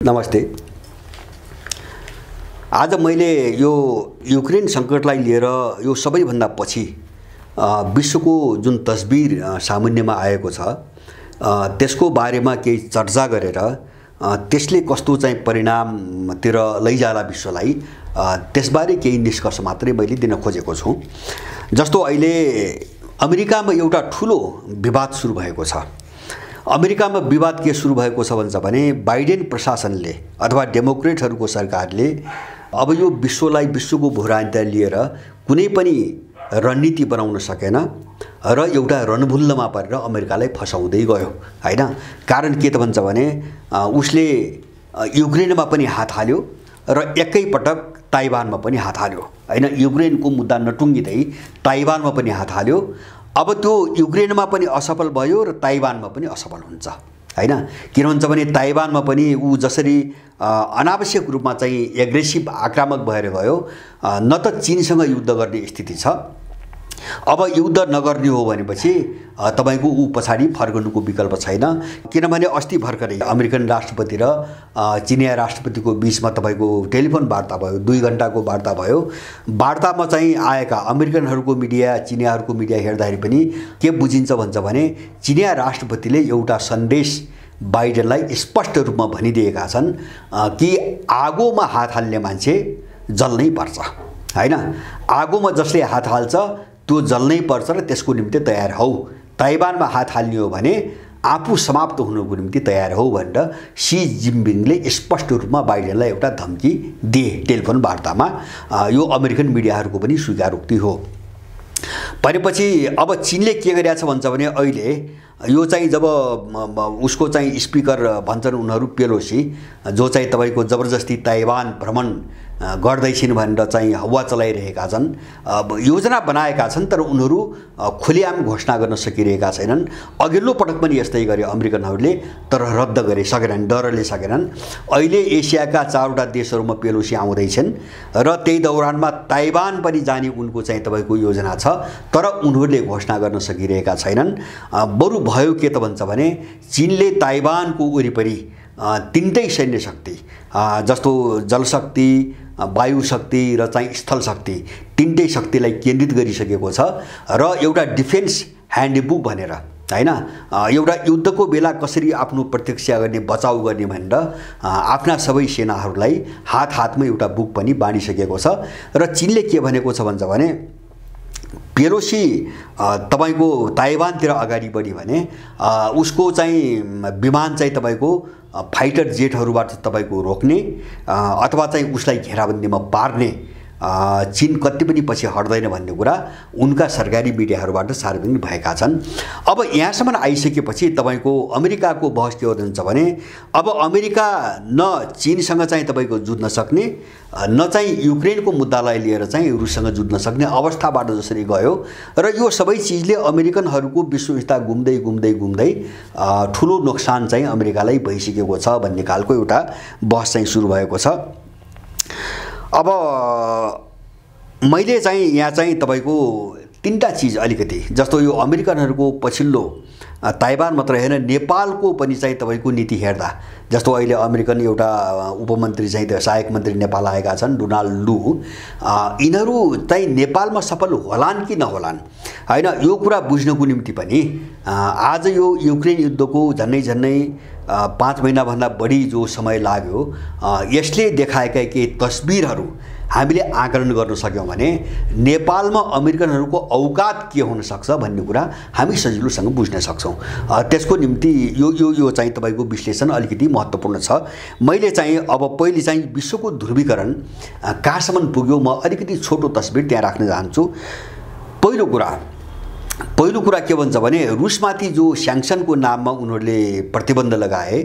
नमस्ते। आज मैले यो युक्रेन सङ्कटलाई लिएर यो सबैभन्दा पछि विश्वको जुन तस्बिर सामान्यमा आएको छ त्यसको बारेमा केही चर्चा गरेर त्यसले कस्तो चाहिँ परिणामतिर लैजाला विश्वलाई त्यसबारे केही निष्कर्ष मात्रै मैले दिन खोजेको छु। जस्तो अहिले अमेरिकामा एउटा ठुलो विवाद सुरु भएको छ। अमेरिकामा विवाद के सुरु भएको छ भन्छ भने बाइडेन प्रशासनले अथवा डेमोक्रेटहरूको सरकारले अब यो विश्वलाई विश्वको भूराजनीति लिएर कुनै पनि रणनीति बनाउन सकेन र एउटा रणभुल्लमा परेर अमेरिकालाई फसाउँदै गयो हैन। कारण के त भन्छ भने उसले युक्रेनमा पनि हात हाल्यो र एकैपटक ताइवानमा पनि हात हाल्यो हैन। युक्रेनको मुद्दा नटुङ्गिँदै ताइवानमा पनि हात हाल्यो। अब त्यो युक्रेनमा पनि असफल भयो र ताइवानमा पनि असफल हुन्छ हैन। किन भन्छ भने ताइवानमा पनि ऊ जसरी अनावश्यक रूपमा चाहिँ एग्रेसिभ आक्रामक भएर गयो न त चीनसँग युद्ध गर्ने स्थिति छ। अब युद्ध नगर्ने हो भनेपछि तपाईको ऊ पछाडी फर्कनुको विकल्प छैन। किनभने अस्ति भर्खरै अमेरिकन राष्ट्रपति र चिनिया राष्ट्रपतिको बीचमा तपाईको टेलिफोन वार्ता भयो, 2 घण्टाको वार्ता भयो। वार्तामा चाहिँ आएका अमेरिकनहरूको मिडिया, चिनियाहरूको मिडिया हेर्दाखेरि पनि के बुझिन्छ भन्छ भने चिनिया राष्ट्रपतिले एउटा सन्देश बाइडेनलाई स्पष्ट रूपमा भनिदिएका छन् कि आगोमा हात हाल्ने मान्छे जल्नै पर्छ हैन। आगोमा जसले हात हाल्छ त्यो जल्नै पर्छ र त्यसको निम्ति तयार हौ। ताइवानमा हात हाल्ने हो भने आफू समाप्त हुनुको निम्ति तयार हौ भनेर सी जिनपिङले स्पष्ट रूपमा बाइडेनलाई एउटा धम्की दिए टेलिफोन वार्तामा। यो अमेरिकन मिडियाहरूको पनि स्वीकारोक्ति हो। भनेपछि अब चीनले के गरिरहेछ भन्छ भने अहिले यो चाहिँ जब उसको चाहिँ स्पिकर भन्छन् उनीहरू पेलोसी जो चाहिँ तपाईको जबरजस्ती ताइवान भ्रमण गर्दैछिन् भनेर चाहिँ हवा चलाइरहेका छन्, योजना बनाएका छन् तर उनीहरू खुलेआम घोषणा गर्न सकिरहेका छैनन्। अघिल्लो पटक पनि यस्तै गरे अमेरिकनहरूले तर रद्द गरे सकेनन्, डरले सकेनन्। अहिले एसियाका 4वटा देशहरूमा पेलोसी आउँदैछन् र त्यही दौरानमा ताइवान पनि जाने उनको चाहिँ तपाईको योजना छ तर उनीहरूले घोषणा गर्न सकिरहेका छैनन्। बरु भयो के त भन्छ भने चीनले ताइवानको वरिपरि 3टै सैन्य शक्ति जस्तो जलशक्ति, वायु शक्ति र चाहिँ स्थल शक्ति 3टै शक्तिलाई केन्द्रित गरिसकेको छ र एउटा डिफेन्स ह्यान्डबुक भनेर हैन एउटा युद्धको बेला कसरी आफ्नो प्रत्यक्षा गर्ने, बचाउ गर्ने भनेर आफ्ना सबै सेनाहरूलाई हातमा एउटा बुक पनि बाँडिसकेको छ। र चीनले के भनेको छ भन्छ भने पेलोसी तपाईको ताइवानतिर अगाडि बढी भने उसको चाहिँ विमान चाहिँ तपाईको फाइटर जेटहरूबाट तपाईको रोक्ने अथवा चाहिँ उसलाई घेराबन्दीमा पार्ने चीन कति पनि पछि हट्दैन भन्ने कुरा उनका सरकारी मिडियाहरूबाट सार्वजनिक भएका छन्। अब यहाँसम्म आइसकेपछि तपाईको अमेरिकाको बहस के हुन्छ भने अब अमेरिका न चीनसँग चाहिँ तपाईको जुझ्न सक्ने न चाहिँ युक्रेनको मुद्दालाई लिएर चाहिँ रुससँग जुझ्न सक्ने अवस्थाबाट जसरी गयो र यो सबै चिजले अमेरिकनहरूको विश्वस्थिरता गुम्दै ठुलो नोक्सान चाहिँ अमेरिकालाई भइसकेको छ भन्ने खालको एउटा बहस चाहिँ सुरु भएको छ। अब मैले चाहिँ यहाँ चाहिँ तपाईको 3टा चिज अलिकति जस्तो यो अमेरिकनहरूको पछिल्लो ताइवान मात्र हैन नेपालको पनि चाहिँ तपाईको नीति हेर्दा जस्तो अहिले अमेरिकन एउटा उपमन्त्री चाहिँ सहायक मन्त्री नेपाल आएका छन् डोनाल्ड लू, यिनीहरू चाहिँ नेपालमा सफल होलान् कि नहोलान् हैन यो कुरा बुझ्नको निम्ति पनि आज यो युक्रेन युद्धको झन्नै 5 महिनाभन्दा बढी जो समय लाग्यो यसले देखाएका केही तस्बिरहरू हामीले आकलन गर्न सक्यौं भने नेपालमा अमेरिकनहरूको औकात के हुन सक्छ भन्ने कुरा हामी सजिलोसँग बुझ्न सक्छौं। त्यसको निम्ति यो चाहिँ तपाईको विश्लेषण अलिकति महत्त्वपूर्ण छ। मैले चाहिँ अब पहिले चाहिँ विश्वको ध्रुवीकरण कहाँसम्म पुग्यो म अलिकति छोटो तस्बिर त्यहाँ राख्न चाहन्छु। पहिलो कुरा के भन्छ भने रुसमाथि जो स्याङ्सनको नाममा उनीहरूले प्रतिबन्ध लगाए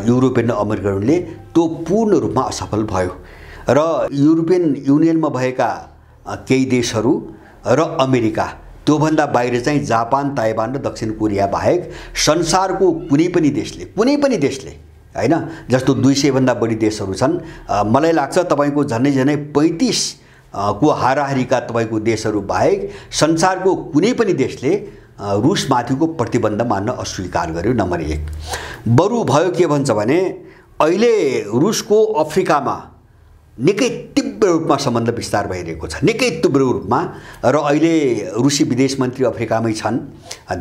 युरोपियन अमेरिकनहरूले त्यो पूर्ण रूपमा असफल भयो र युरोपियन युनियनमा भएका केही देशहरू र अमेरिका त्योभन्दा बाहिर चाहिँ जापान, ताइवान र दक्षिण कोरिया बाहेक संसारको कुनै पनि देशले हैन जस्तो 200 भन्दा बढी देशहरू छन्। मलाई लाग्छ तपाईको झन्नै 35 को हाराहारीका तपाईको देशहरू बाहेक संसारको कुनै पनि देशले रुसमाथिको प्रतिबन्ध मान्न अस्वीकार गर्यो। नम्बर 1 बरु भयो के भन्छ भने अहिले रुसको अफ्रिकामा निकै तीव्र रूपमा सम्बन्ध विस्तार भइरहेको छ, निकै तीव्र रूपमा। र अहिले रुसी विदेश मन्त्री अफ्रिकामै छन्,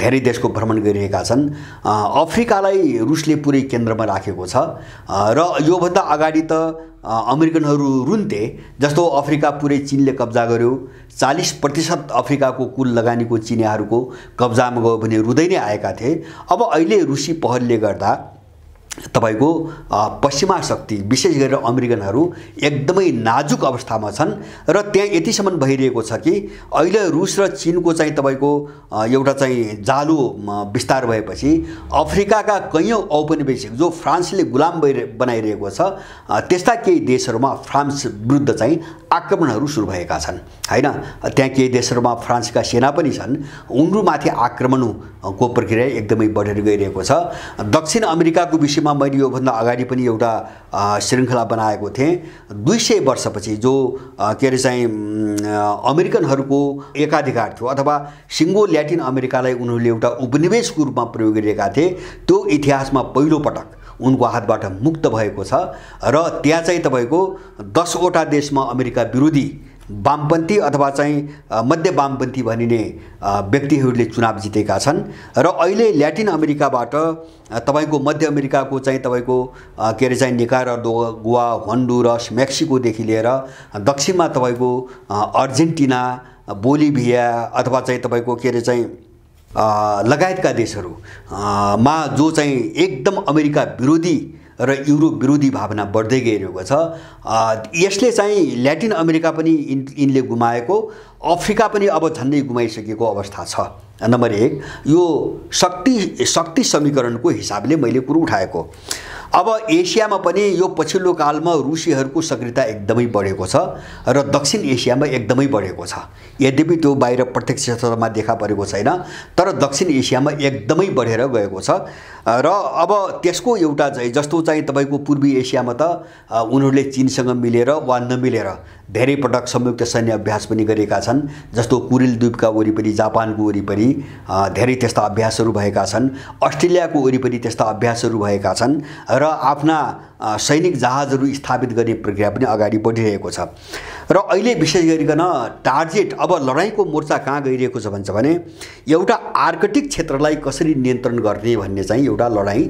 धेरै देशको भ्रमण गरिरहेका छन्। अफ्रिकालाई रुसले पुरै केन्द्रमा राखेको छ। र योभन्दा अगाडि त अमेरिकनहरू रुन्थे, जस्तो अफ्रिका पुरै चीनले कब्जा गर्यो, 40% अफ्रिकाको कुल लगानीको चिनियाहरूको कब्जामा गयो भने रुँदै नै आएका थिए। अब अहिले रुसी पहलले गर्दा तपाईको पश्चिमा शक्ति विशेष गरेर अमेरिकनहरू एकदमै नाजुक अवस्थामा छन्। र त्यहाँ यतिसम्म भइरहेको छ कि अहिले रुस र चीनको चाहिँ तपाईको एउटा चाहिँ जालो विस्तार भएपछि अफ्रिकाका कैयौँ औपनिवेशिक जो फ्रान्सले गुलाम बनाइरहेको छ त्यस्ता केही देशहरूमा फ्रान्स विरुद्ध चाहिँ आक्रमणहरू सुरु भएका छन् हैन। त्यहाँ केही देशहरूमा फ्रान्सका सेना पनि छन्, उनीहरूमाथि आक्रमणको प्रक्रिया एकदमै बढेर गइरहेको छ। दक्षिण अमेरिकाको विषयमा मैले योभन्दा अगाडि पनि एउटा श्रृङ्खला बनाएको थिएँ। 200 वर्षपछि जो के अरे चाहिँ अमेरिकनहरूको एकाधिकार थियो अथवा सिङ्गो ल्याटिन अमेरिकालाई उनीहरूले एउटा उपनिवेशको रूपमा प्रयोग गरिरहेका थिए, त्यो इतिहासमा पहिलो पटक उनको हातबाट मुक्त भएको छ। र त्यहाँ चाहिँ तपाईको 10 वटा देशमा अमेरिका विरोधी वामपन्थी अथवा चाहिँ मध्य वामपन्थी भनिने व्यक्तिहरूले चुनाव जितेका छन्। र अहिले ल्याटिन अमेरिकाबाट तपाईको मध्य अमेरिकाको चाहिँ तपाईको के अरे चाहिँ निकारागुआ, होन्डुरस, मेक्सिकोदेखि लिएर दक्षिणमा तपाईको अर्जेन्टिना, बोलिभिया अथवा चाहिँ तपाईको के अरे चाहिँ लगायतका देशहरूमा जो चाहिँ एकदम अमेरिका विरोधी र युरोप विरोधी भावना बढ्दै गइरहेको छ। यसले चाहिँ ल्याटिन अमेरिका पनि यिनले गुमाएको, अफ्रिका पनि अब झन्डै गुमाइसकेको अवस्था छ। नम्बर 1 यो शक्ति समीकरणको हिसाबले मैले कुरो उठाएको। अब एसियामा पनि यो पछिल्लो कालमा रुसीहरूको सक्रियता एकदमै बढेको छ र दक्षिण एसियामा एकदमै बढेको छ। यद्यपि त्यो बाहिर प्रत्यक्ष क्षेत्रमा देखा परेको छैन, तर दक्षिण एसियामा एकदमै बढेर गएको छ। र अब त्यसको एउटा चाहिँ जस्तो चाहिँ तपाईको पूर्वी एसियामा त उनीहरूले चीनसँग मिलेर वा नमिलेर धेरै पटक संयुक्त सैन्य अभ्यास पनि गरेका छन्। जस्तो कुरिल द्वीपका वरिपरि, जापानको वरिपरि धेरै त्यस्ता अभ्यासहरू भएका छन्। अस्ट्रेलियाको वरिपरि त्यस्ता अभ्यासहरू भएका छन् र आफ्ना सैनिक जहाजहरू स्थापित गर्ने प्रक्रिया पनि अगाडि बढिरहेको छ। र अहिले विशेष गरिकन टार्गेट अब लडाईँको मोर्चा कहाँ गइरहेको छ भन्छ भने एउटा आर्कटिक क्षेत्रलाई कसरी नियन्त्रण गर्ने भन्ने चाहिँ एउटा लडाईँ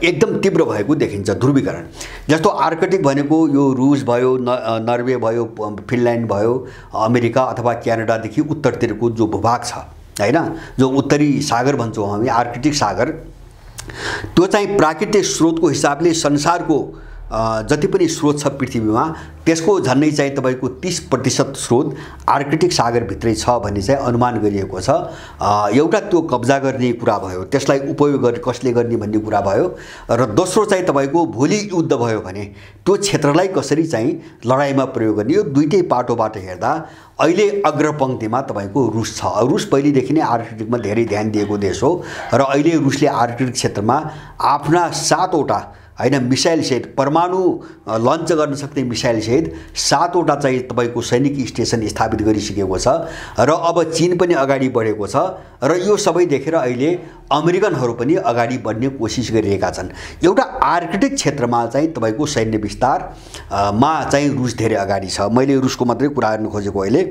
एकदम तीव्र भएको देखिन्छ। ध्रुवीकरण जस्तो आर्कटिक भनेको यो रुस भयो, नर्वे भयो, फिनल्यान्ड भयो, अमेरिका अथवा क्यानाडादेखि उत्तरतिरको जो भूभाग छ हैन, जो उत्तरी सागर भन्छौँ हामी आर्कटिक सागर, त्यो चाहिँ प्राकृतिक स्रोतको हिसाबले संसारको जति पनि स्रोत छ पृथ्वीमा त्यसको झन्डै चाहिँ तपाईको 30% स्रोत आर्कटिक सागरभित्रै छ भन्ने चाहिँ अनुमान गरिएको छ। एउटा त्यो कब्जा गर्ने कुरा भयो, त्यसलाई उपयोग गर्ने कसले गर्ने भन्ने कुरा भयो। र दोस्रो चाहिँ तपाईको भोलि युद्ध भयो भने त्यो क्षेत्रलाई कसरी चाहिँ लडाईँमा प्रयोग गर्ने, यो दुईटै पाटोबाट हेर्दा अहिले अग्रपङ्क्तिमा तपाईको रुस छ। रुस पहिलेदेखि नै आर्कटिकमा धेरै ध्यान दिएको देश हो र अहिले रुसले आर्कटिक क्षेत्रमा आफ्ना 7 वटा हैन मिसाइल सहित परमाणु लन्च गर्न सक्ने मिसाइल सहित 7 वटा चाहिँ तपाईको सैनिक स्टेसन स्थापित गरिसकेको छ। र अब चीन पनि अगाडि बढेको छ र यो सबै देखेर अहिले अमेरिकनहरू पनि अगाडि बढ्ने कोसिस गरिरहेका छन्। एउटा आर्कटिक क्षेत्रमा चाहिँ तपाईको सैन्य विस्तार मा चाहिँ रुस धेरै अगाडि छ। मैले रुसको मात्रै कुरा गर्न खोजेको अहिले।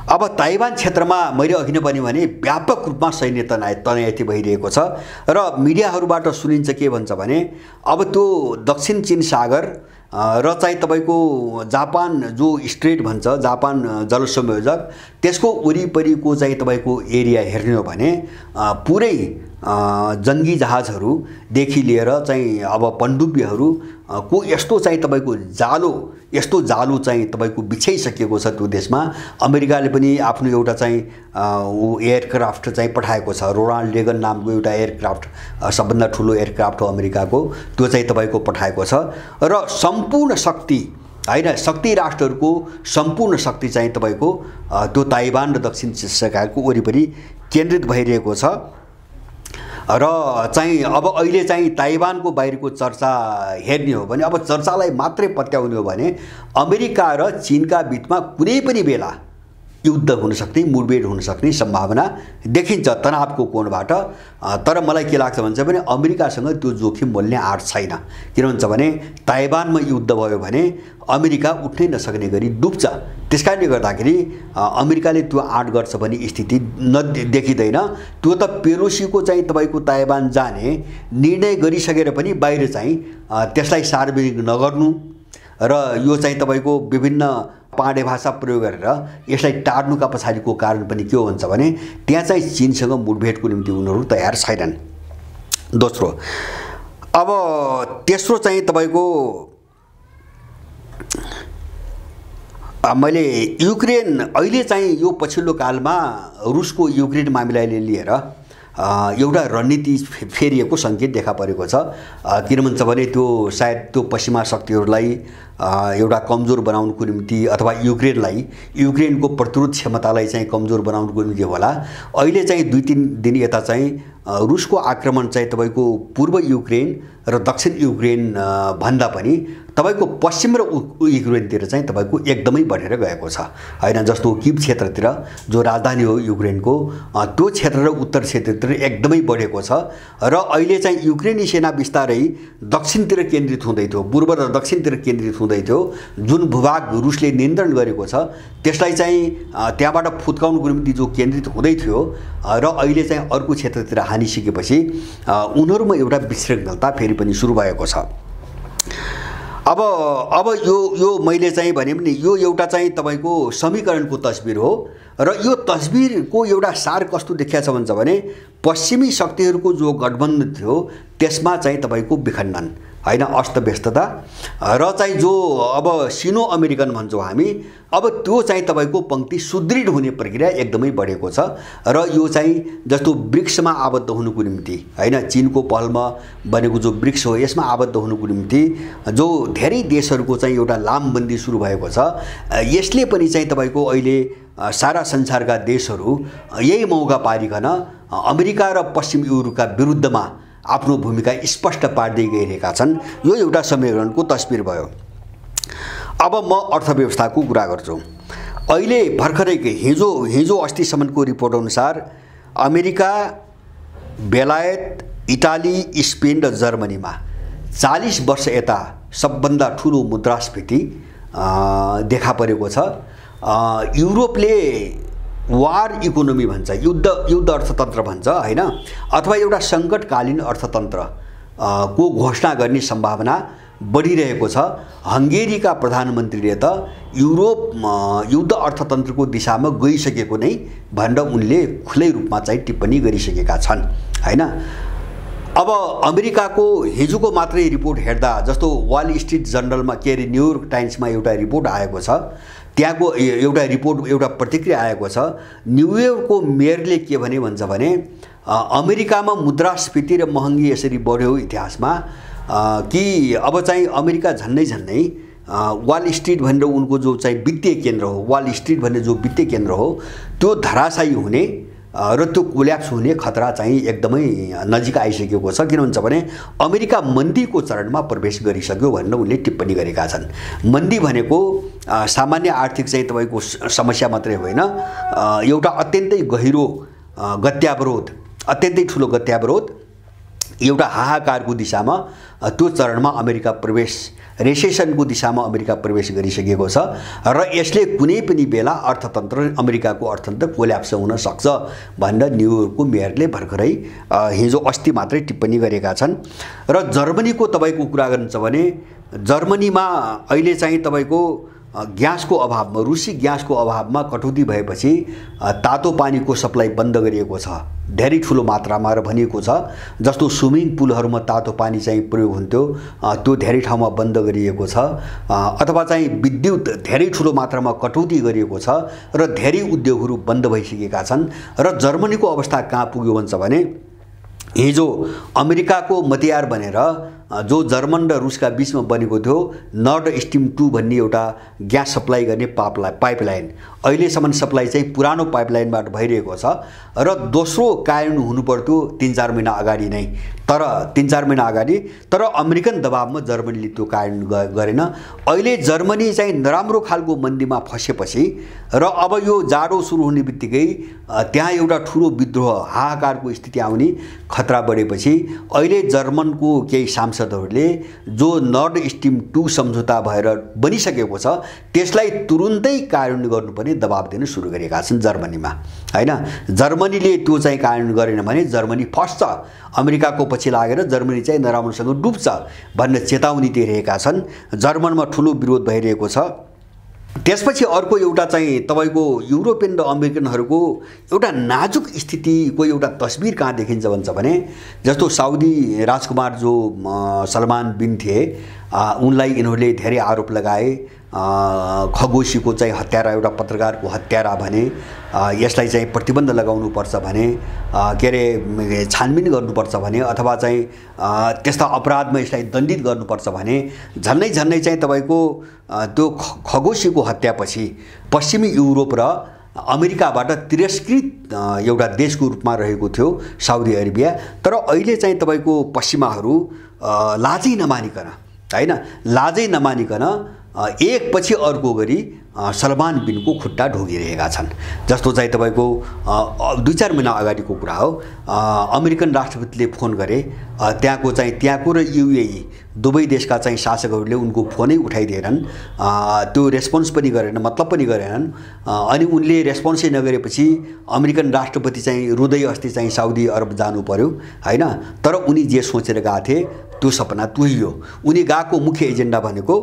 अब ताइवान क्षेत्रमा मैले अघि नै पनि भने व्यापक रूपमा सैन्य तैनाती भइरहेको छ र मिडियाहरूबाट सुनिन्छ के भन्छ भने अब त्यो दक्षिण चीन सागर र चाहिँ तपाईको जापान जो स्ट्रेट भन्छ, जापान जलसंयोजक, त्यसको वरिपरिको चाहिँ तपाईको एरिया हेर्ने हो भने पुरै जङ्गी जहाजहरूदेखि लिएर चाहिँ अब पनडुब्बीहरू को यस्तो चाहिँ तपाईको जालो चाहिँ तपाईको बिछाइसकेको छ त्यो देशमा। अमेरिकाले पनि आफ्नो एउटा चाहिँ एयरक्राफ्ट चाहिँ पठाएको छ, रोनाल्ड रेगन नामको एउटा एयरक्राफ्ट, सबभन्दा ठुलो एयरक्राफ्ट हो अमेरिकाको, त्यो चाहिँ तपाईको पठाएको छ। र सम्पूर्ण शक्ति हैन, शक्ति राष्ट्रहरूको सम्पूर्ण शक्ति चाहिँ तपाईको त्यो ताइवान र दक्षिण एसियाको वरिपरि केन्द्रित भइरहेको छ। र चाहिँ अब अहिले चाहिँ ताइवानको बाहिरको चर्चा हेर्ने हो भने, अब चर्चालाई मात्रै पत्याउने हो भने अमेरिका र चीनका बीचमा कुनै पनि बेला युद्ध हुन सक्ने, मुठभेड हुन सक्ने सम्भावना देखिन्छ तनावको कोणबाट। तर मलाई के लाग्छ भन्छ भने अमेरिकासँग त्यो जोखिम मोल्ने आँट छैन। किन भन्छ भने ताइवानमा युद्ध भयो भने अमेरिका उठ्नै नसक्ने गरी डुब्छ। त्यसकारणले गर्दाखेरि अमेरिकाले त्यो आँट गर्छ भन्ने स्थिति देखिँदैन। त्यो त पेलोसीको चाहिँ तपाईँको ताइवान जाने निर्णय गरिसकेर पनि बाहिर चाहिँ त्यसलाई सार्वजनिक नगर्नु र यो चाहिँ तपाईँको विभिन्न पाडे भाषा प्रयोग गरेर यसलाई टार्नुका पछाडिको कारण पनि के हो भन्छ भने त्यहाँ चाहिँ चीनसँग मुठभेडको निम्ति उनीहरू तयार छैनन्। दोस्रो, अब तेस्रो चाहिँ तपाईँको मैले युक्रेन अहिले चाहिँ यो पछिल्लो कालमा रुसको युक्रेन मामिलाले लिएर एउटा रणनीति फेरिएको सङ्केत देखा परेको छ। किन भन्छ भने त्यो सायद त्यो पश्चिमा शक्तिहरूलाई एउटा कमजोर बनाउनुको निम्ति अथवा युक्रेनको प्रतिरोध क्षमतालाई चाहिँ कमजोर बनाउनुको निम्ति होला। अहिले चाहिँ 2-3 दिन यता चाहिँ रुसको आक्रमण चाहिँ तपाईँको पूर्व युक्रेन र दक्षिण युक्रेन भन्दा पनि तपाईँको पश्चिम र युक्रेनतिर चाहिँ तपाईँको एकदमै बढेर गएको छ हैन। जस्तो किभ क्षेत्रतिर जो राजधानी हो युक्रेनको त्यो क्षेत्र र उत्तर क्षेत्रतिर एकदमै बढेको छ र अहिले चाहिँ युक्रेनी सेना बिस्तारै दक्षिणतिर केन्द्रित हुँदै थियो, पूर्व र दक्षिणतिर केन्द्रित हुँदै थियो। जुन भूभाग रुसले नियन्त्रण गरेको छ त्यसलाई चाहिँ त्यहाँबाट फुत्काउनुको निम्ति जो केन्द्रित हुँदै थियो र अहिले चाहिँ अर्को क्षेत्रतिर हानिसकेपछि उनीहरूमा एउटा विशृङ्खलता फेरि पनि सुरु भएको छ। अब यो मैले चाहिँ भने पनि यो एउटा चाहिँ तपाईँको समीकरणको तस्बिर हो र यो तस्बिरको एउटा सार कस्तो देखिया छ भन्छ भने पश्चिमी शक्तिहरूको जो गठबन्धन थियो त्यसमा चाहिँ तपाईँको विखण्डन हैन, अस्तव्यस्तता र चाहिँ जो अब सिनो अमेरिकन भन्छौँ हामी, अब त्यो चाहिँ तपाईँको पंक्ति सुदृढ हुने प्रक्रिया एकदमै बढेको छ र यो चाहिँ जस्तो ब्रिक्समा आबद्ध हुनुको निम्ति हैन, चीनको पहलमा बनेको जो ब्रिक्स हो यसमा आबद्ध हुनुको निम्ति जो धेरै देशहरूको चाहिँ एउटा लामबन्दी सुरु भएको छ, यसले पनि चाहिँ तपाईँको अहिले सारा संसारका देशहरू यही मौका पारिकन अमेरिका र पश्चिम युरोपका विरुद्धमा आफ्नो भूमिका स्पष्ट पार्दै गइरहेका छन्। यो एउटा समीकरणको तस्बिर भयो। अब म अर्थव्यवस्थाको कुरा गर्छु। अहिले भर्खरै हिजो अस्तिसम्मको रिपोर्ट अनुसार अमेरिका, बेलायत, इटाली, स्पेन र जर्मनीमा 40 वर्ष यता सबभन्दा ठुलो मुद्रास्फीति देखा परेको छ। युरोपले वार इकोनोमी भन्छ, युद्ध अर्थतन्त्र भन्छ हैन, अथवा एउटा सङ्कटकालीन अर्थतन्त्र को घोषणा गर्ने सम्भावना बढिरहेको छ। हङ्गेरीका प्रधानमन्त्रीले त युरोप युद्ध अर्थतन्त्रको दिशामा गइसकेको नै भनेर उनले खुलै रूपमा चाहिँ टिप्पणी गरिसकेका छन् हैन। अब अमेरिकाको हिजोको मात्रै रिपोर्ट हेर्दा जस्तो वाल स्ट्रिट जर्नलमा के अरे न्युयोर्क टाइम्समा एउटा रिपोर्ट आएको छ, त्यहाँको एउटा प्रतिक्रिया आएको छ। न्युयोर्कको मेयरले के भन्छ भने अमेरिकामा मुद्रास्फीति र महँगी यसरी बढ्यो इतिहासमा कि अब चाहिँ अमेरिका झन्नै वाल स्ट्रिट भनेर उनको जो चाहिँ वित्तीय केन्द्र हो, वाल स्ट्रिट भन्ने जो वित्तीय केन्द्र हो त्यो धराशायी हुने र त्यो कोल्याप्स हुने खतरा चाहिँ एकदमै नजिक आइसकेको छ। किन भन्छ भने अमेरिका मन्दीको चरणमा प्रवेश गरिसक्यो भनेर उनले टिप्पणी गरेका छन्। मन्दी भनेको सामान्य आर्थिक चाहिँ तपाईँको समस्या मात्रै होइन, एउटा अत्यन्तै गहिरो गत्यावरोध, अत्यन्तै ठुलो गत्यावरोध, एउटा हाहाकारको दिशामा त्यो चरणमा अमेरिका प्रवेश, रेसेसनको दिशामा अमेरिका प्रवेश गरिसकेको छ र यसले कुनै पनि बेला अमेरिकाको अर्थतन्त्र कोल्याप्स हुन सक्छ भनेर न्युयोर्कको मेयरले भर्खरै हिजो अस्ति मात्रै टिप्पणी गरेका छन्। र जर्मनीको तपाईँको कुरा गर्नुहुन्छ भने जर्मनीमा अहिले चाहिँ तपाईँको ग्यासको अभावमा, रुसी ग्यासको अभावमा कटौती भएपछि तातो पानीको सप्लाई बन्द गरिएको छ धेरै ठुलो मात्रामा र भनिएको छ। जस्तो स्विमिङ पुलहरूमा तातो पानी चाहिँ प्रयोग हुन्थ्यो त्यो धेरै ठाउँमा बन्द गरिएको छ, अथवा चाहिँ विद्युत धेरै ठुलो मात्रामा कटौती गरिएको छ र धेरै उद्योगहरू बन्द भइसकेका छन्। र जर्मनीको अवस्था कहाँ पुग्यो भन्छ भने हिजो अमेरिकाको मतियार बनेर जो जर्मन र रुसका बीचमा बनेको थियो नर्ड स्ट्रिम 2 भन्ने एउटा ग्यास सप्लाई गर्ने पाइपलाइन, अहिलेसम्म सप्लाई चाहिँ पुरानो पाइपलाइनबाट भइरहेको छ र दोस्रो कार्यान्वयन हुनुपर्थ्यो 3-4 महिना अगाडि नै, तर 3-4 महिना अगाडि, तर अमेरिकन दबावमा जर्मनीले त्यो कार्यान्वयन गरेन। अहिले जर्मनी चाहिँ नराम्रो खालको मन्दीमा फसेपछि र अब यो जाडो सुरु हुने बित्तिकै त्यहाँ एउटा ठुलो विद्रोह हाहाकारको स्थिति आउने खतरा बढेपछि अहिले जर्मनको केही सांसदहरूले जो नर्ड स्ट्रिम 2 सम्झौता भएर बनिसकेको छ त्यसलाई तुरुन्तै कार्यान्वयन गर्नुपर्ने दबाब दिन सुरु गरेका छन् जर्मनीमा, हैन। जर्मनीले त्यो चाहिँ कार्यान्वयन गरेन भने जर्मनी फस्छ, अमेरिकाको पछि लागेर जर्मनी चाहिँ नराम्रोसँग डुब्छ भन्ने चेतावनी दिइरहेका छन्। जर्मनमा ठुलो विरोध भइरहेको छ। त्यसपछि अर्को एउटा चाहिँ तपाईको युरोपियन र अमेरिकनहरूको एउटा नाजुक स्थितिको एउटा तस्बिर कहाँ देखिन्छ भन्छ भने, जस्तो साउदी राजकुमार जो सलमान बिन थिए उनलाई यिनीहरूले धेरै आरोप लगाए, खगोशीको चाहिँ हत्यारा, एउटा पत्रकारको हत्यारा भने, यसलाई चाहिँ प्रतिबन्ध लगाउनुपर्छ भने, के अरे छानबिन गर्नुपर्छ भने, अथवा चाहिँ त्यस्ता अपराधमा यसलाई दण्डित गर्नुपर्छ भने झन्नै चाहिँ तपाईको त्यो खगोशीको हत्यापछि पश्चिमी युरोप र अमेरिकाबाट तिरस्कृत एउटा देशको रूपमा रहेको थियो साउदी अरेबिया। तर अहिले चाहिँ तपाईको पश्चिमाहरू लाजै नमानिकन, हैन, लाजै नमानिकन एक पछि अर्को गरी सलमान बिनको खुट्टा ढोगिरहेका छन्। जस्तो चाहिँ तपाईको 2-4 महिना अगाडिको कुरा हो, अमेरिकन राष्ट्रपतिले फोन गरे, त्यहाँको र युएई दुवै देशका चाहिँ शासकहरूले उनको फोनै उठाइदिएनन्, त्यो रेस्पोन्स पनि गरेन, मतलब पनि गरेनन्। अनि उनले रेस्पोन्सै नगरेपछि अमेरिकन राष्ट्रपति चाहिँ रुँदै अस्ति चाहिँ साउदी अरब जानु पर्यो, हैन। तर उनी जे सोचेर गएको थिए त्यो सपना तुहियो। उनी गएको मुख्य एजेन्डा भनेको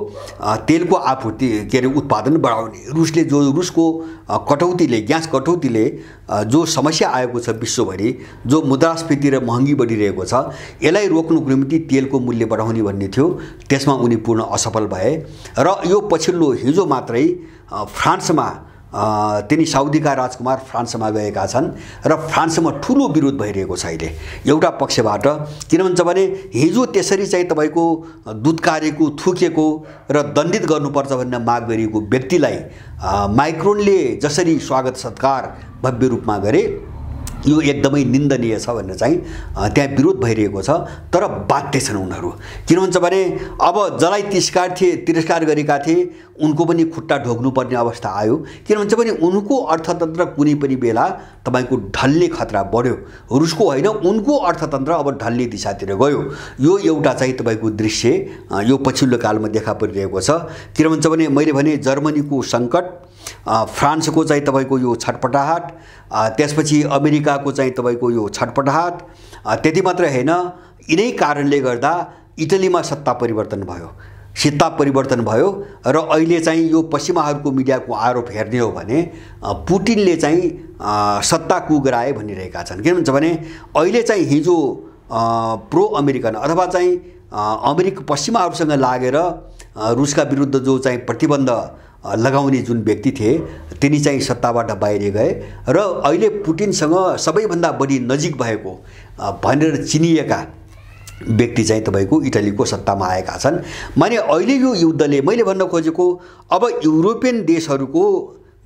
तेलको आपूर्ति, के अरे उत्पादन बढाउने। रुसको कटौतीले, ग्यास कटौतीले जो समस्या आएको छ विश्वभरि, जो मुद्रास्फीति र महँगी बढिरहेको छ, यसलाई रोक्नुको निम्ति तेलको मूल्य बढाउने भन्ने थियो। त्यसमा उनी पूर्ण असफल भए र यो पछिल्लो हिजो मात्रै फ्रान्समा तिनी साउदीका राजकुमार फ्रान्समा गएका छन् र फ्रान्समा ठुलो विरोध भइरहेको छ अहिले एउटा पक्षबाट। किन भन्छ भने हिजो त्यसरी चाहिँ तपाईको दुधकारेको, थुकेको र दण्डित गर्नुपर्छ भन्ने माग गरिएको व्यक्तिलाई माइक्रोनले जसरी स्वागत सत्कार भव्य रूपमा गरे, यो एकदमै निन्दनीय छ भनेर चाहिँ त्यहाँ विरोध भइरहेको छ। तर बाध्य छन् उनीहरू। किन भन्छ भने अब जसलाई तिरस्कार गरेका थिए उनको पनि खुट्टा ढोग्नुपर्ने अवस्था आयो। किन भन्छ भने उनको अर्थतन्त्र कुनै पनि बेला तपाईको ढल्ने खतरा बढ्यो। रुसको होइन, उनको अर्थतन्त्र अब ढल्ने दिशातिर गयो। यो एउटा चाहिँ तपाईको दृश्य यो पछिल्लो कालमा देखा परिरहेको छ। किन भन्छ भने मैले भने जर्मनीको सङ्कट, फ्रान्सको चाहिँ तपाईको यो छटपटाहट, त्यसपछि अमेरिकाको चाहिँ तपाईको यो छटपटाहट, त्यति मात्र हैन, यिनै कारणले गर्दा इटलीमा सत्ता परिवर्तन भयो र अहिले चाहिँ यो पश्चिमाहरूको मिडियाको आरोप हेर्ने हो भने पुटिनले चाहिँ सत्ता कुगराए भनिरहेका छन्। किन भन्छ भने अहिले चाहिँ हिजो प्रो अमेरिकन अथवा चाहिँ पश्चिमाहरूसँग लागेर रुसका विरुद्ध जो चाहिँ प्रतिबन्ध लगाउने जुन व्यक्ति थिए तिनी चाहिँ सत्ताबाट बाहिर गए र अहिले पुटिनसँग सबैभन्दा बढी नजिक भएको भनेर चिनिएका व्यक्ति चाहिँ तपाईको इटलीको सत्तामा आएका छन्। माने अहिले यो युद्धले, मैले भन्न खोजेको, अब युरोपियन देशहरूको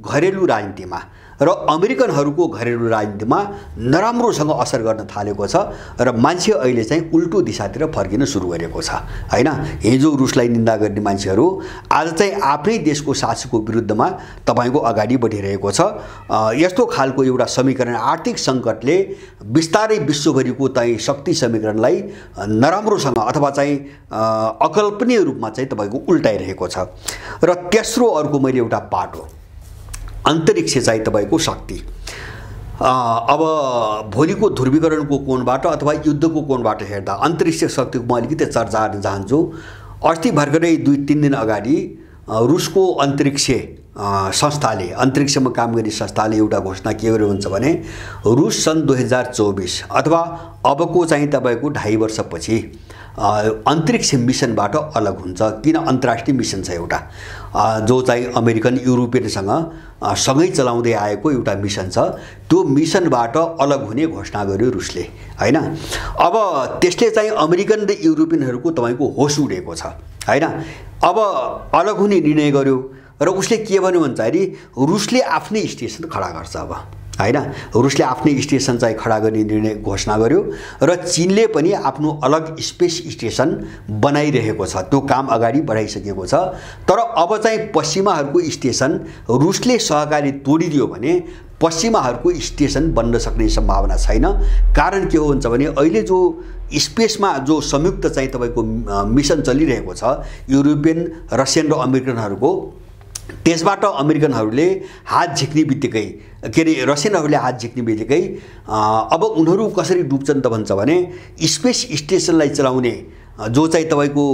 घरेलु राजनीतिमा र अमेरिकनहरूको घरेलु राजनीतिमा नराम्रोसँग असर गर्न थालेको छ र मान्छे अहिले चाहिँ उल्टो दिशातिर फर्किन सुरु गरेको छ, हैन। हिजो रुसलाई निन्दा गर्ने मान्छेहरू आज चाहिँ आफ्नै देशको शासकको विरुद्धमा तपाईको अगाडि बढिरहेको छ। यस्तो खालको एउटा समीकरण, आर्थिक सङ्कटले बिस्तारै विश्वभरिको चाहिँ शक्ति समीकरणलाई नराम्रोसँग अथवा चाहिँ अकल्पनीय रूपमा चाहिँ तपाईको उल्टाइरहेको छ। र तेस्रो अर्को मैले एउटा पाटो अन्तरिक्ष चाहिँ तपाईको शक्ति। अब भोलिको ध्रुवीकरणको कोणबाट अथवा युद्धको कोणबाट हेर्दा अन्तरिक्ष शक्तिको म अलिकति चर्चा गर्न चाहन्छु। अस्ति भर्खरै 2-3 दिन अगाडि रुसको अन्तरिक्ष संस्थाले, अन्तरिक्षमा काम गर्ने संस्थाले एउटा घोषणा के गर्यो भन्छ भने रुस सन् 2024 अथवा अबको चाहिँ तपाईको 2.5 वर्षपछि अन्तरिक्ष मिसनबाट अलग हुन्छ। किन अन्तर्राष्ट्रिय मिसन छ एउटा जो चाहिँ अमेरिकन युरोपियनसँग सँगै चलाउँदै आएको एउटा मिसन छ, त्यो मिसनबाट अलग हुने घोषणा गर्यो रुसले, हैन। अब त्यसले चाहिँ अमेरिकन र युरोपियनहरूको तपाईँको होस उडेको छ, हैन। अब अलग हुने निर्णय गर्यो र उसले के भन्यो भन्दाखेरि रुसले आफ्नै स्टेसन खडा गर्छ अब, हैन। रुसले आफ्नै स्टेसन चाहिँ खडा गर्ने निर्णय घोषणा गर्यो र चीनले पनि आफ्नो अलग स्पेस स्टेसन बनाइरहेको छ, त्यो काम अगाडि बढाइसकेको छ। तर अब चाहिँ पश्चिमाहरूको स्टेसन रुसले सहकारी तोडिदियो भने पश्चिमाहरूको स्टेसन बन्न सक्ने सम्भावना छैन। कारण के हो भन्छ भने अहिले जो स्पेसमा जो संयुक्त चाहिँ तपाईँको मिसन चलिरहेको छ युरोपियन, रसियन र अमेरिकनहरूको, त्यसबाट अमेरिकनहरूले हात झिक्ने बित्तिकै के अरे रसियनहरूले हात झिक्ने बित्तिकै अब उनीहरू कसरी डुब्छन् त भन्छ भने स्पेस स्टेसनलाई चलाउने जो चाहिँ तपाईँको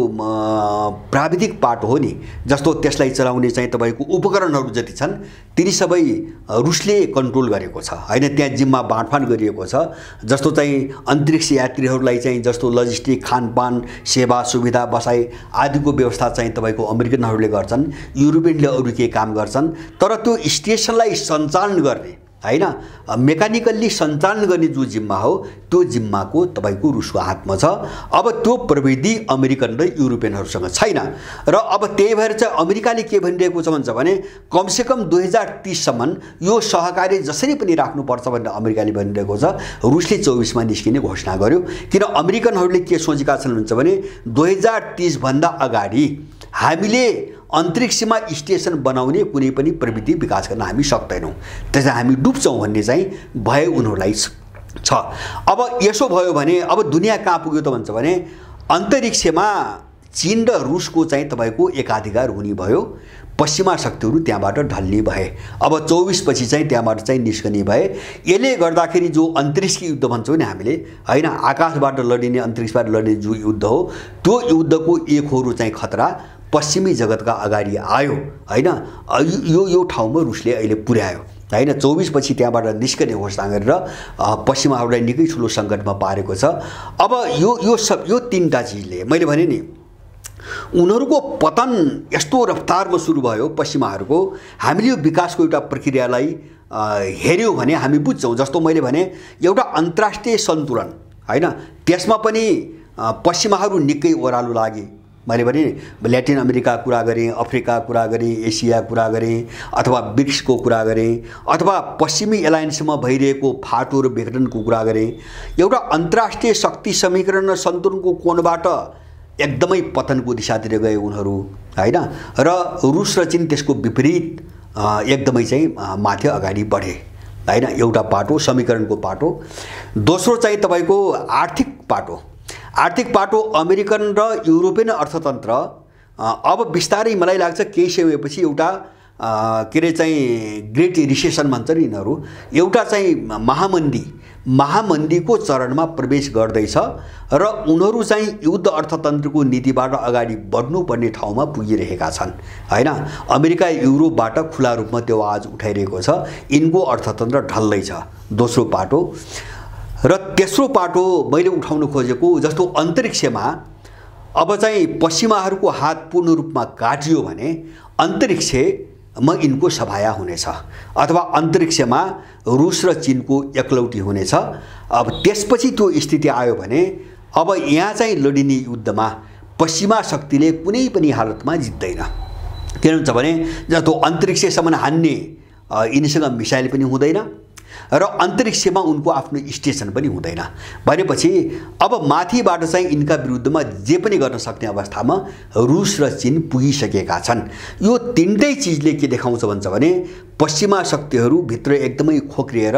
प्राविधिक पार्ट हो नि, जस्तो त्यसलाई चलाउने चाहिँ तपाईँको उपकरणहरू जति छन् तिनी सबै रुसले कन्ट्रोल गरेको छ, हैन। त्यहाँ जिम्मा बाँडफाँड गरिएको छ। जस्तो चाहिँ अन्तरिक्ष यात्रीहरूलाई चाहिँ जस्तो लजिस्टिक, खानपान, सेवा सुविधा, बसाइ आदिको व्यवस्था चाहिँ तपाईँको अमेरिकनहरूले गर्छन्, युरोपियनले अरू केही काम गर्छन्। तर त्यो स्टेसनलाई सञ्चालन गर्ने, हैन, मेकानिकल्ली सञ्चालन गर्ने जो जिम्मा हो त्यो जिम्माको तपाईँको रुसको हातमा छ। अब त्यो प्रविधि अमेरिकन र युरोपियनहरूसँग छैन र अब त्यही भएर चाहिँ अमेरिकाले के भनिरहेको छ भन्छ भने कमसेकम 2030 सम्म यो सहकारी जसरी पनि राख्नुपर्छ भनेर अमेरिकाले भनिरहेको छ। रुसले 24 मा निस्किने घोषणा गर्यो। किन अमेरिकनहरूले के सोचेका छन् भन्छ भने 2030 भन्दा अगाडि हामीले अन्तरिक्षमा स्टेसन बनाउने कुनै पनि प्रविधि विकास गर्न हामी सक्दैनौँ, त्यसैले हामी डुब्छौँ भन्ने चाहिँ भय उनीहरूलाई छ। अब यसो भयो भने अब दुनियाँ कहाँ पुग्यो त भन्छ भने अन्तरिक्षमा चीन र रुसको चाहिँ तपाईँको एकाधिकार हुने भयो, पश्चिमा शक्तिहरू त्यहाँबाट ढल्ने भए। अब 24 पछि चाहिँ त्यहाँबाट चाहिँ निस्कने भए। यसले गर्दाखेरि जो अन्तरिक्ष युद्ध भन्छौँ नि हामीले, हैन, आकाशबाट लडिने, अन्तरिक्षबाट लडिने जो युद्ध हो त्यो युद्धको एक होरो चाहिँ खतरा पश्चिमी जगतका अगाडि आयो, हैन। यो ठाउँमा रुसले अहिले पुर्यायो, हैन। 24 पछि त्यहाँबाट निस्कने घोषणा गरेर पश्चिमाहरूलाई निकै ठुलो सङ्कटमा पारेको छ। अब यो तीनटा चिजले मैले भने नि उनीहरूको पतन यस्तो रफ्तारमा सुरु भयो पश्चिमाहरूको। हामीले यो विकासको एउटा प्रक्रियालाई हेर्यौँ भने हामी बुझ्छौँ। जस्तो मैले भने एउटा अन्तर्राष्ट्रिय सन्तुलन, हैन, त्यसमा पनि पश्चिमाहरू निकै ओह्रालो लागे। मैले भने ल्याटिन अमेरिका कुरा गरेँ, अफ्रिका कुरा गरेँ, एसिया कुरा गरेँ, अथवा ब्रिक्सको कुरा गरेँ, अथवा पश्चिमी एलायन्समा भइरहेको फाटो र विघटनको कुरा गरेँ। एउटा अन्तर्राष्ट्रिय शक्ति समीकरण र सन्तुलनको कोणबाट एकदमै पतनको दिशातिर गए उनीहरू, हैन। र रुस र चीन त्यसको विपरीत एकदमै चाहिँ माथि अगाडि बढे, हैन। एउटा पाटो समीकरणको पाटो। दोस्रो चाहिँ तपाईँको आर्थिक पाटो। आर्थिक पाटो अमेरिकन र युरोपियन अर्थतन्त्र अब बिस्तारै मलाई लाग्छ केही समयपछि एउटा के अरे चाहिँ ग्रेट रिसेसन भन्छ नि यिनीहरू, एउटा चाहिँ महामन्दीको चरणमा प्रवेश गर्दैछ र उनीहरू चाहिँ युद्ध अर्थतन्त्रको नीतिबाट अगाडि बढ्नुपर्ने ठाउँमा पुगिरहेका छन्, हैन। अमेरिका युरोपबाट खुला रूपमा त्यो आवाज उठाइरहेको छ, यिनको अर्थतन्त्र ढल्दैछ। दोस्रो पाटो। र तेस्रो पाटो मैले उठाउन खोजेको जस्तो अन्तरिक्षमा अब चाहिँ पश्चिमाहरूको हात पूर्ण रूपमा काटियो भने अन्तरिक्षमा यिनको सफाया हुनेछ, अथवा अन्तरिक्षमा रुस र चीनको एकलौटी हुनेछ। अब त्यसपछि त्यो स्थिति आयो भने अब यहाँ चाहिँ लडिने युद्धमा पश्चिमा शक्तिले कुनै पनि हालतमा जित्दैन। किन भन्छ भने जस्तो अन्तरिक्षसम्म हान्ने यिनीसँग मिसाइल पनि हुँदैन र अन्तरिक्षमा उनको आफ्नो स्टेसन पनि हुँदैन भनेपछि अब माथिबाट चाहिँ यिनका विरुद्धमा जे पनि गर्न सक्ने अवस्थामा रुस र चीन पुगिसकेका छन्। यो तीनटै चिजले के देखाउँछ भन्छ भने पश्चिमा शक्तिहरू भित्र एकदमै खोक्रिएर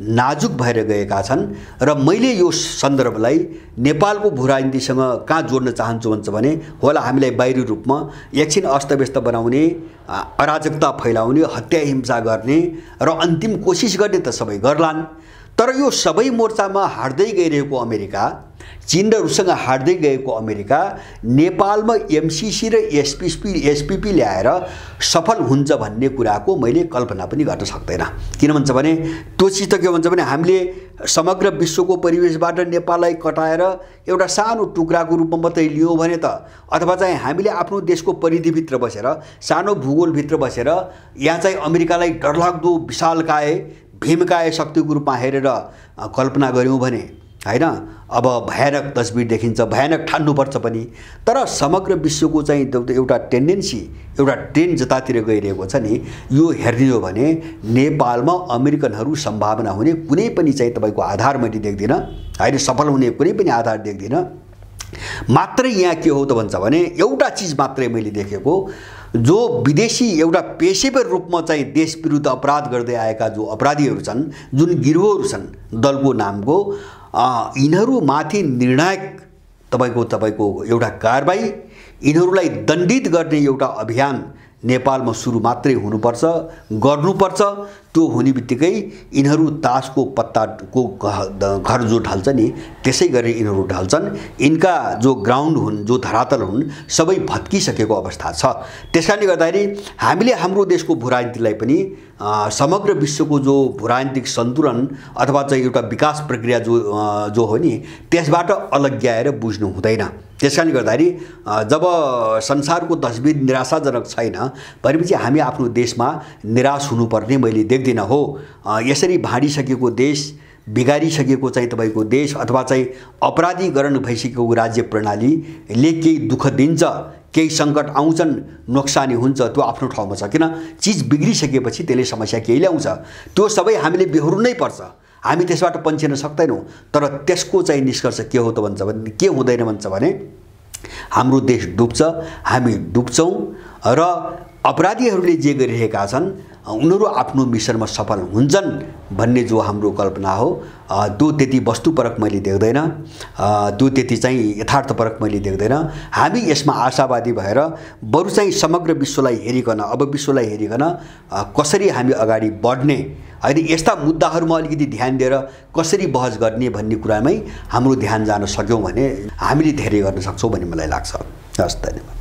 नाजुक भएर गएका छन्। र मैले यो सन्दर्भलाई नेपालको भूराजनीतिसँग कहाँ जोड्न चाहन्छु भन्छ भने होला हामीलाई बाहिरी रूपमा एकछिन अस्तव्यस्त बनाउने, अराजकता फैलाउने, हत्या हिंसा गर्ने र अन्तिम कोसिस गर्ने त सबै गर्लान्। तर यो सबै मोर्चामा हार्दै गइरहेको अमेरिका चीन र रुससँग हार्दै गएको अमेरिका नेपालमा एमसीसी र एसपीपी ल्याएर सफल हुन्छ भन्ने कुराको मैले कल्पना पनि गर्न सक्दैन। किन भन्छ भने त्यो चिज त के भन्छ भने हामीले समग्र विश्वको परिवेशबाट नेपाललाई कटाएर एउटा सानो टुक्राको रूपमा मात्रै लियौँ भने त, अथवा चाहिँ हामीले आफ्नो देशको परिधिभित्र बसेर सानो भूगोलभित्र बसेर यहाँ चाहिँ अमेरिकालाई डरलाग्दो विशालकाय भीमकाय शक्तिको रूपमा हेरेर कल्पना गऱ्यौँ भने हैन, अब भयानक तस्बिर देखिन्छ, भयानक ठान्नुपर्छ पनि। तर समग्र विश्वको चाहिँ एउटा टेन्डेन्सी, एउटा ट्रेन्ड जतातिर गइरहेको छ नि, यो हेर्ने हो भने नेपालमा अमेरिकनहरू सम्भावना हुने कुनै पनि चाहिँ तपाईँको आधार मैले देख्दिनँ हैन, सफल हुने कुनै पनि आधार देख्दिनँ। मात्रै यहाँ के हो त भन्छ भने एउटा चिज मात्रै मैले देखेको, जो विदेशी एउटा पेशेवर रूपमा चाहिँ देश विरुद्ध अपराध गर्दै आएका जो अपराधीहरू छन्, जुन गिरोहहरू छन् दलको नामको, यिनीहरूमाथि निर्णायक तपाईँको एउटा कारबाही, यिनीहरूलाई दण्डित गर्ने एउटा अभियान नेपालमा सुरु मात्रै हुनुपर्छ, गर्नुपर्छ। त्यो हुने बित्तिकै यिनीहरू तासको पत्ताको घर जो ढल्छ नि त्यसै गरी यिनीहरू ढल्छन्। यिनका जो ग्राउन्ड हुन्, जो धरातल हुन्, सबै भत्किसकेको अवस्था छ। त्यसकारणले गर्दाखेरि हामीले हाम्रो देशको भूराजनीतिलाई पनि समग्र विश्वको जो भूराजनीतिक सन्तुलन अथवा चाहिँ एउटा विकास प्रक्रिया जो हो नि त्यसबाट अलग्याएर बुझ्नु हुँदैन। त्यसकारणले गर्दाखेरि जब संसारको तस्बिर निराशाजनक छैन भनेपछि हामी आफ्नो देशमा निराश हुनुपर्ने मैले देख्दिनँ। हो, यसरी भाँडिसकेको देश, बिगारिसकेको चाहिँ तपाईँको देश अथवा चाहिँ अपराधीकरण भइसकेको राज्य प्रणालीले केही दुःख दिन्छ, केही सङ्कट आउँछन्, नोक्सानी हुन्छ, त्यो आफ्नो ठाउँमा छ। किन चिज बिग्रिसकेपछि त्यसले समस्या केही ल्याउँछ, त्यो सबै हामीले बेहोर्नै पर्छ, हामी त्यसबाट पन्छिन सक्दैनौँ। तर त्यसको चाहिँ निष्कर्ष के हो त भन्छ भने के हुँदैन भन्छ भने हाम्रो देश डुब्छ, हामी डुब्छौँ र अपराधीहरूले जे गरिरहेका छन् उनीहरू आफ्नो मिसनमा सफल हुन्छन् भन्ने जो हाम्रो कल्पना हो त्यो त्यति वस्तुपरक मैले देख्दैन, त्यो त्यति चाहिँ यथार्थपरक मैले देख्दैन। हामी यसमा आशावादी भएर बरु चाहिँ समग्र विश्वलाई हेरिकन, अब विश्वलाई हेरिकन कसरी हामी अगाडि बढ्ने हैन, यस्ता मुद्दाहरूमा अलिकति ध्यान दिएर कसरी बहस गर्ने भन्ने कुरामै हाम्रो ध्यान जान सक्यौँ भने हामीले धेरै गर्न सक्छौँ भन्ने मलाई लाग्छ। हस्, धन्यवाद।